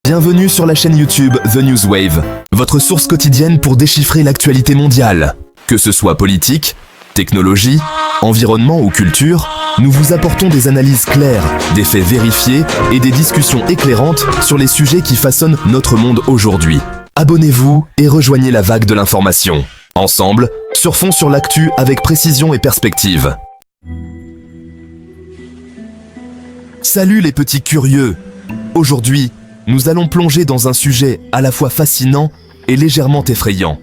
Bienvenue sur la chaîne YouTube The Newswave, votre source quotidienne pour déchiffrer l'actualité mondiale. Que ce soit politique, technologie, environnement ou culture, nous vous apportons des analyses claires, des faits vérifiés et des discussions éclairantes sur les sujets qui façonnent notre monde aujourd'hui. Abonnez-vous et rejoignez la vague de l'information. Ensemble, surfons sur l'actu avec précision et perspective. Salut les petits curieux! Aujourd'hui, nous allons plonger dans un sujet à la fois fascinant et légèrement effrayant.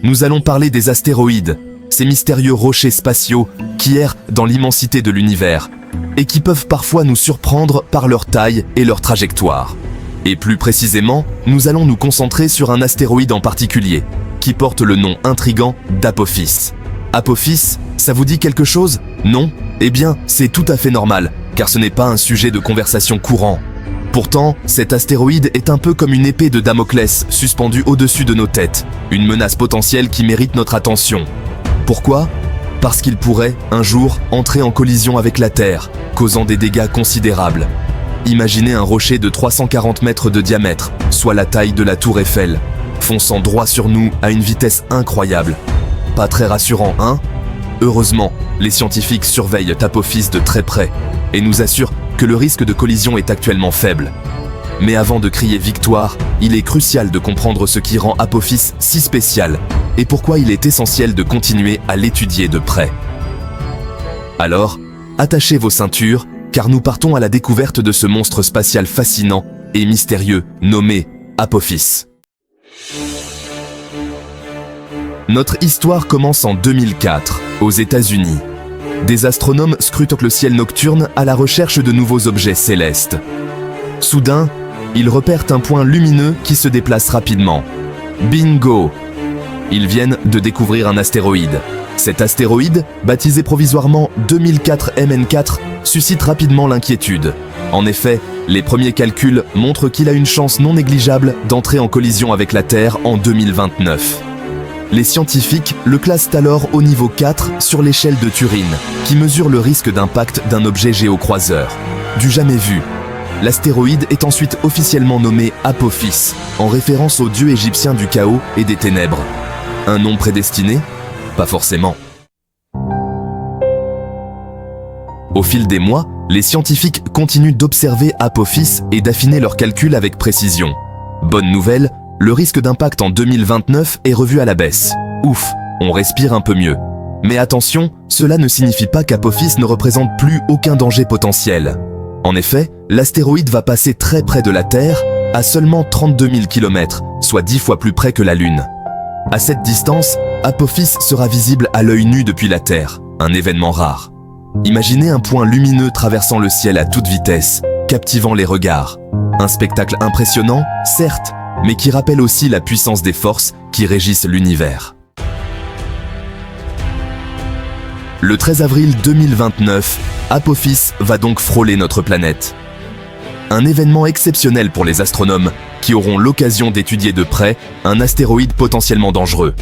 Nous allons parler des astéroïdes, ces mystérieux rochers spatiaux qui errent dans l'immensité de l'univers et qui peuvent parfois nous surprendre par leur taille et leur trajectoire. Et plus précisément, nous allons nous concentrer sur un astéroïde en particulier, qui porte le nom intrigant d'Apophis. Apophis, ça vous dit quelque chose? Non? Eh bien, c'est tout à fait normal, car ce n'est pas un sujet de conversation courant. Pourtant, cet astéroïde est un peu comme une épée de Damoclès suspendue au-dessus de nos têtes, une menace potentielle qui mérite notre attention. Pourquoi? Parce qu'il pourrait, un jour, entrer en collision avec la Terre, causant des dégâts considérables. Imaginez un rocher de 340 mètres de diamètre, soit la taille de la tour Eiffel, fonçant droit sur nous à une vitesse incroyable. Pas très rassurant, hein? Heureusement, les scientifiques surveillent Apophis de très près et nous assurent que le risque de collision est actuellement faible. Mais avant de crier victoire, il est crucial de comprendre ce qui rend Apophis si spécial et pourquoi il est essentiel de continuer à l'étudier de près. Alors, attachez vos ceintures, car nous partons à la découverte de ce monstre spatial fascinant et mystérieux nommé Apophis. Notre histoire commence en 2004, aux États-Unis. Des astronomes scrutent le ciel nocturne à la recherche de nouveaux objets célestes. Soudain, ils repèrent un point lumineux qui se déplace rapidement. Bingo! Ils viennent de découvrir un astéroïde. Cet astéroïde, baptisé provisoirement 2004 MN4, suscite rapidement l'inquiétude. En effet, les premiers calculs montrent qu'il a une chance non négligeable d'entrer en collision avec la Terre en 2029. Les scientifiques le classent alors au niveau 4 sur l'échelle de Turing, qui mesure le risque d'impact d'un objet géocroiseur. Du jamais vu. L'astéroïde est ensuite officiellement nommé Apophis, en référence au dieu égyptien du chaos et des ténèbres. Un nom prédestiné? Pas forcément. Au fil des mois, les scientifiques continuent d'observer Apophis et d'affiner leurs calculs avec précision. Bonne nouvelle, le risque d'impact en 2029 est revu à la baisse. Ouf, on respire un peu mieux. Mais attention, cela ne signifie pas qu'Apophis ne représente plus aucun danger potentiel. En effet, l'astéroïde va passer très près de la Terre, à seulement 32 000 km, soit 10 fois plus près que la Lune. À cette distance, Apophis sera visible à l'œil nu depuis la Terre, un événement rare. Imaginez un point lumineux traversant le ciel à toute vitesse, captivant les regards. Un spectacle impressionnant, certes, mais qui rappelle aussi la puissance des forces qui régissent l'univers. Le 13 avril 2029, Apophis va donc frôler notre planète. Un événement exceptionnel pour les astronomes qui auront l'occasion d'étudier de près un astéroïde potentiellement dangereux.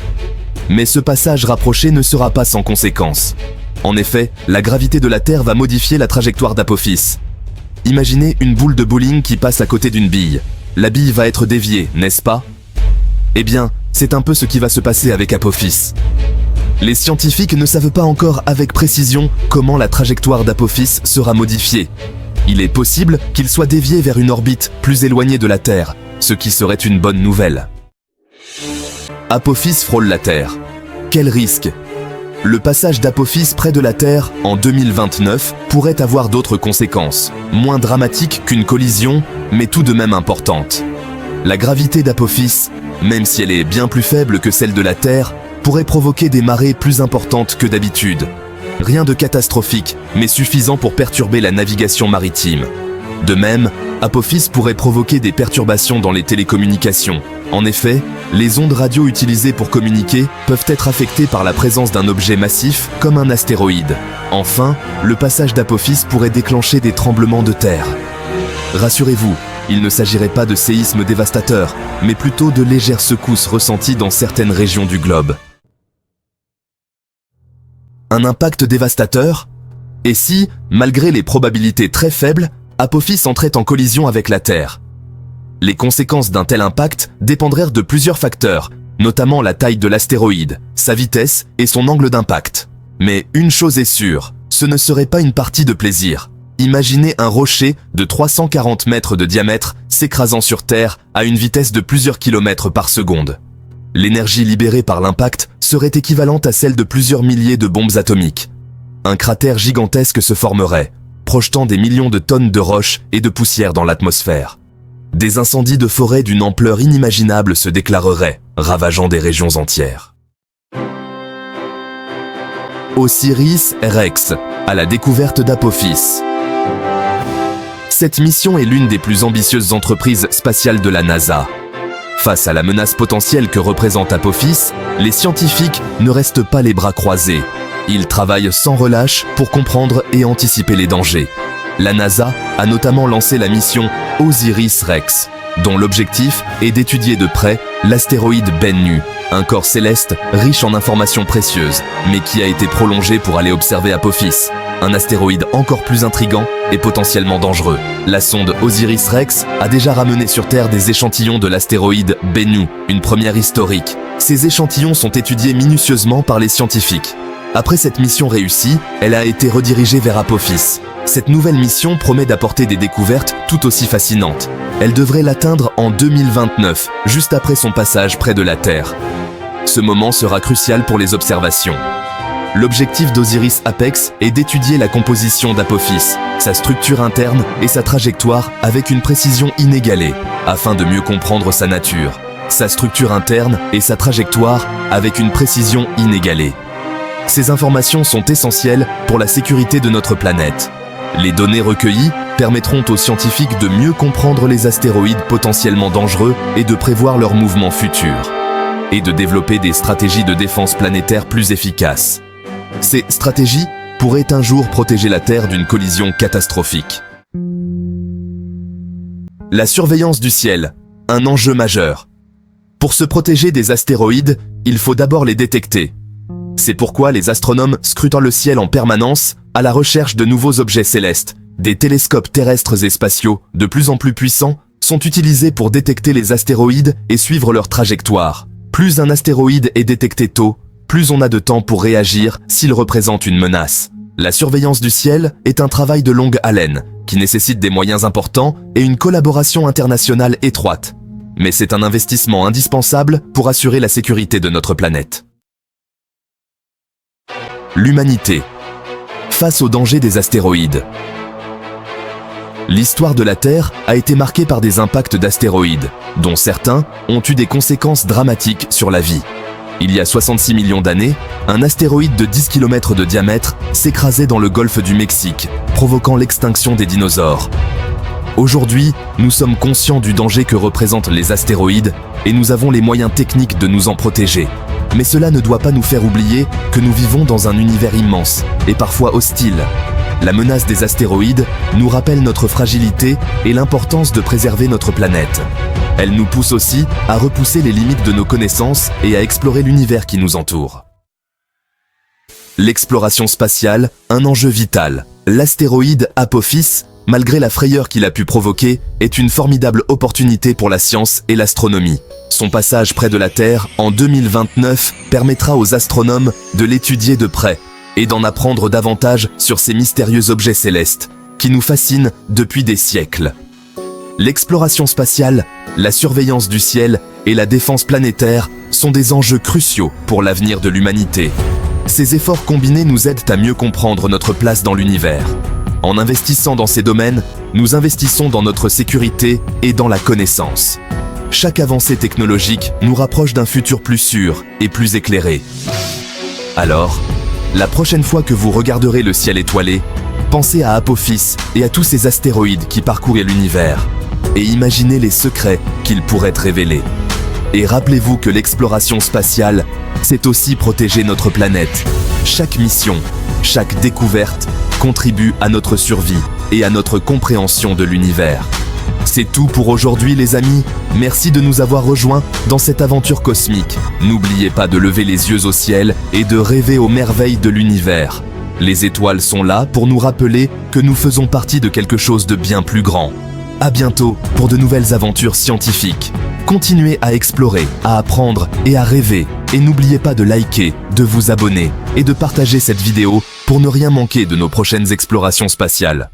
Mais ce passage rapproché ne sera pas sans conséquences. En effet, la gravité de la Terre va modifier la trajectoire d'Apophis. Imaginez une boule de bowling qui passe à côté d'une bille. La bille va être déviée, n'est-ce pas? Eh bien, c'est un peu ce qui va se passer avec Apophis. Les scientifiques ne savent pas encore avec précision comment la trajectoire d'Apophis sera modifiée. Il est possible qu'il soit dévié vers une orbite plus éloignée de la Terre, ce qui serait une bonne nouvelle. Apophis frôle la Terre. Quel risque! Le passage d'Apophis près de la Terre en 2029 pourrait avoir d'autres conséquences, moins dramatiques qu'une collision, mais tout de même importantes. La gravité d'Apophis, même si elle est bien plus faible que celle de la Terre, pourrait provoquer des marées plus importantes que d'habitude. Rien de catastrophique, mais suffisant pour perturber la navigation maritime. De même, Apophis pourrait provoquer des perturbations dans les télécommunications. En effet, les ondes radio utilisées pour communiquer peuvent être affectées par la présence d'un objet massif comme un astéroïde. Enfin, le passage d'Apophis pourrait déclencher des tremblements de terre. Rassurez-vous, il ne s'agirait pas de séismes dévastateurs, mais plutôt de légères secousses ressenties dans certaines régions du globe. Un impact dévastateur? Et si, malgré les probabilités très faibles, Apophis entrait en collision avec la Terre? Les conséquences d'un tel impact dépendraient de plusieurs facteurs, notamment la taille de l'astéroïde, sa vitesse et son angle d'impact. Mais une chose est sûre, ce ne serait pas une partie de plaisir. Imaginez un rocher de 340 mètres de diamètre s'écrasant sur Terre à une vitesse de plusieurs kilomètres par seconde. L'énergie libérée par l'impact serait équivalente à celle de plusieurs milliers de bombes atomiques. Un cratère gigantesque se formerait, projetant des millions de tonnes de roches et de poussière dans l'atmosphère. Des incendies de forêt d'une ampleur inimaginable se déclareraient, ravageant des régions entières. OSIRIS-REx, à la découverte d'Apophis. Cette mission est l'une des plus ambitieuses entreprises spatiales de la NASA. Face à la menace potentielle que représente Apophis, les scientifiques ne restent pas les bras croisés. Ils travaillent sans relâche pour comprendre et anticiper les dangers. La NASA a notamment lancé la mission OSIRIS-REx, dont l'objectif est d'étudier de près l'astéroïde Bennu, un corps céleste riche en informations précieuses, mais qui a été prolongé pour aller observer Apophis, un astéroïde encore plus intrigant et potentiellement dangereux. La sonde OSIRIS-REx a déjà ramené sur Terre des échantillons de l'astéroïde Bennu, une première historique. Ces échantillons sont étudiés minutieusement par les scientifiques. Après cette mission réussie, elle a été redirigée vers Apophis. Cette nouvelle mission promet d'apporter des découvertes tout aussi fascinantes. Elle devrait l'atteindre en 2029, juste après son passage près de la Terre. Ce moment sera crucial pour les observations. L'objectif d'OSIRIS-APEX est d'étudier la composition d'Apophis, sa structure interne et sa trajectoire avec une précision inégalée, afin de mieux comprendre sa nature. Sa structure interne et sa trajectoire avec une précision inégalée. Ces informations sont essentielles pour la sécurité de notre planète. Les données recueillies permettront aux scientifiques de mieux comprendre les astéroïdes potentiellement dangereux et de prévoir leurs mouvements futurs, et de développer des stratégies de défense planétaire plus efficaces. Ces stratégies pourraient un jour protéger la Terre d'une collision catastrophique. La surveillance du ciel, un enjeu majeur. Pour se protéger des astéroïdes, il faut d'abord les détecter. C'est pourquoi les astronomes scrutent le ciel en permanence à la recherche de nouveaux objets célestes. Des télescopes terrestres et spatiaux, de plus en plus puissants, sont utilisés pour détecter les astéroïdes et suivre leur trajectoire. Plus un astéroïde est détecté tôt, plus on a de temps pour réagir s'il représente une menace. La surveillance du ciel est un travail de longue haleine, qui nécessite des moyens importants et une collaboration internationale étroite. Mais c'est un investissement indispensable pour assurer la sécurité de notre planète. L'humanité. Face aux dangers des astéroïdes. L'histoire de la Terre a été marquée par des impacts d'astéroïdes, dont certains ont eu des conséquences dramatiques sur la vie. Il y a 66 millions d'années, un astéroïde de 10 km de diamètre s'écrasait dans le golfe du Mexique, provoquant l'extinction des dinosaures. Aujourd'hui, nous sommes conscients du danger que représentent les astéroïdes et nous avons les moyens techniques de nous en protéger. Mais cela ne doit pas nous faire oublier que nous vivons dans un univers immense et parfois hostile. La menace des astéroïdes nous rappelle notre fragilité et l'importance de préserver notre planète. Elle nous pousse aussi à repousser les limites de nos connaissances et à explorer l'univers qui nous entoure. L'exploration spatiale, un enjeu vital. L'astéroïde Apophis, malgré la frayeur qu'il a pu provoquer, est une formidable opportunité pour la science et l'astronomie. Son passage près de la Terre en 2029 permettra aux astronomes de l'étudier de près et d'en apprendre davantage sur ces mystérieux objets célestes qui nous fascinent depuis des siècles. L'exploration spatiale, la surveillance du ciel et la défense planétaire sont des enjeux cruciaux pour l'avenir de l'humanité. Ces efforts combinés nous aident à mieux comprendre notre place dans l'univers. En investissant dans ces domaines, nous investissons dans notre sécurité et dans la connaissance. Chaque avancée technologique nous rapproche d'un futur plus sûr et plus éclairé. Alors, la prochaine fois que vous regarderez le ciel étoilé, pensez à Apophis et à tous ces astéroïdes qui parcourent l'univers, et imaginez les secrets qu'ils pourraient révéler. Et rappelez-vous que l'exploration spatiale, c'est aussi protéger notre planète. Chaque mission, chaque découverte contribue à notre survie et à notre compréhension de l'univers. C'est tout pour aujourd'hui les amis, merci de nous avoir rejoints dans cette aventure cosmique. N'oubliez pas de lever les yeux au ciel et de rêver aux merveilles de l'univers. Les étoiles sont là pour nous rappeler que nous faisons partie de quelque chose de bien plus grand. À bientôt pour de nouvelles aventures scientifiques. Continuez à explorer, à apprendre et à rêver. Et n'oubliez pas de liker, de vous abonner et de partager cette vidéo pour ne rien manquer de nos prochaines explorations spatiales.